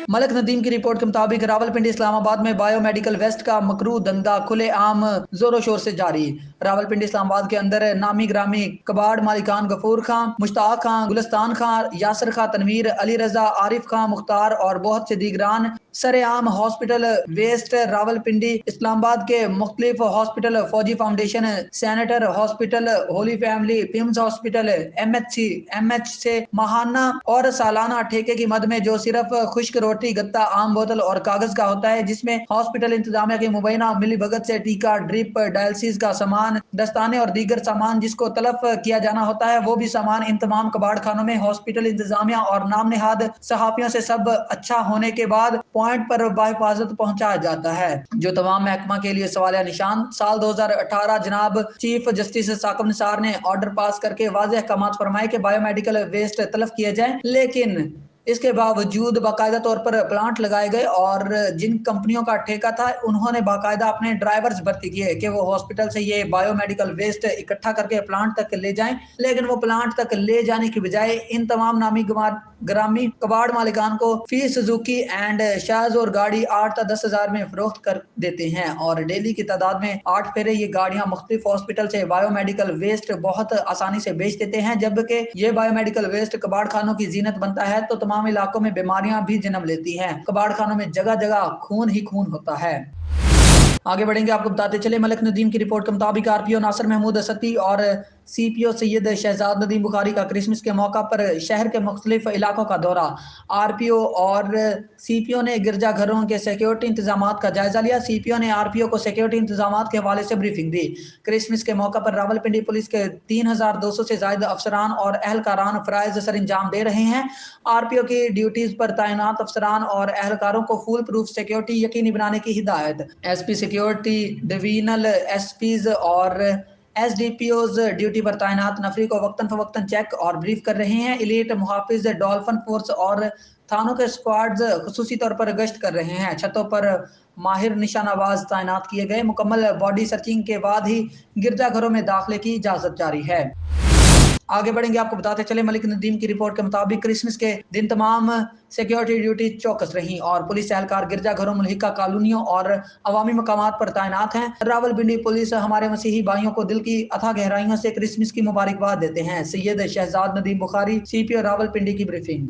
मलिक नदीम की रिपोर्ट के मुताबिक रावलपिंडी इस्लामाबाद में बायोमेडिकल वेस्ट का मकरू धंधा खुलेआम जोरों शोर से जारी। रावलपिंडी इस्लामाबाद के अंदर नामी ग्रामी कबाड़ मालिकान गफूर खान, मुश्ताक खान, गुलस्तान खान, यासर खान, तनवीर, अली रजा, आरिफ खान, मुख्तार और बहुत से दीगरान सरेआम हॉस्पिटल वेस्ट रावलपिंडी इस्लामाबाद के मुख्तलिफ हॉस्पिटल, फौजी फाउंडेशन, सैनिटर hospital, holy family, PIMS hospital, MH से माहाना और सालाना ठेके की मद में जो सिर्फ खुश्क रोटी, गत्ता, आम बोतल और कागज का होता है, जिसमें हॉस्पिटल इंतजामिया की मुबैना मिली भगत से टीका, ड्रिप, डायलिसिस का सामान, दस्ताने और दीगर सामान जिसको तलब किया जाना होता है, वो भी सामान इन तमाम कबाड़ खानों में हॉस्पिटल इंतजामिया और नाम निहाद सहाफियों से सब अच्छा होने के बाद पॉइंट पर बाहिफाजत पहुंचाया जाता है, जो तमाम महकमा के लिए सवालिया निशान। साल 2018 जनाब चीफ जस्टिस साकिब निसार ने ऑर्डर पास करके वाज़ेह अहकामात फरमाए कि बायोमेडिकल वेस्ट तलब किए जाए, लेकिन इसके बावजूद बाकायदा तौर पर प्लांट लगाए गए और जिन कंपनियों का ठेका था उन्होंने बाकायदा अपने ड्राइवर्स भर्ती किए कि वो हॉस्पिटल से ये बायोमेडिकल वेस्ट इकट्ठा करके प्लांट तक ले जाएं, लेकिन वो प्लांट तक ले जाने की बजाय इन तमाम नामी ग्रामी कबाड़ मालिकान को फी सुजुकी एंड शाज और गाड़ी 8 या 10 हजार में फरोख्त कर देते हैं और डेली की तादाद में 8 फेरे ये गाड़ियां मुख्तलिफ हॉस्पिटल से बायोमेडिकल वेस्ट बहुत आसानी से बेच देते हैं, जबकि ये बायोमेडिकल वेस्ट कबाड़ खानों की जीनत बनता है तो तमाम इलाकों में बीमारियां भी जन्म लेती हैं। कबाड़ खानों में जगह जगह खून ही खून होता है। आगे बढ़ेंगे, आपको बताते चले मलिक नदीम की रिपोर्ट के मुताबिक आरपीओ नासिर महमूद असदी और सीपीओ सैयद शहजाद नदीम बुखारी का क्रिसमस के मौका पर शहर के मुख्तलिफ इलाकों का दौरा। आरपीओ और सीपीओ ने गिरजा घरों के सिक्योरिटी इंतजाम का जायजा लिया। सीपीओ ने आरपीओ को सिक्योरिटी इंतजाम के हवाले से ब्रीफिंग दी। क्रिसमस के मौका पर रावलपिंडी पुलिस के 3200 से ज्यादा अफसरान और एहलकारान फराइज सर अंजाम दे रहे हैं। आरपीओ की ड्यूटीज पर तैनात अफसरान और एहलकारों को फुल प्रूफ सिक्योरिटी यकीनी बनाने की हिदायत। एसपी सिक्योरिटी, डिवीजनल एसपीज और एसडीपीओज ड्यूटी पर तैनात नफरी को वक्तन फवक्तन चेक और ब्रीफ कर रहे हैं। इलीट मुहाफिज, डॉल्फिन फोर्स और थानों के स्क्वाड्स खुसूसी तौर पर गश्त कर रहे हैं। छतों पर माहिर निशानाबाज तैनात किए गए। मुकम्मल बॉडी सर्चिंग के बाद ही गिरजाघरों में दाखिले की इजाजत जारी है। आगे बढ़ेंगे, आपको बताते चले मलिक नदीम की रिपोर्ट के मुताबिक क्रिसमस के दिन तमाम सिक्योरिटी ड्यूटी चौकस रही और पुलिस एहलकार गिरजाघरों, मुल्हिका कॉलोनियों और अवामी मकामात पर तैनात हैं। रावलपिंडी पुलिस हमारे मसीही भाइयों को दिल की अथाह गहराइयों से क्रिसमस की मुबारकबाद देते हैं। सैयद शहजाद नदीम बुखारी, सीपीओ रावलपिंडी की ब्रीफिंग।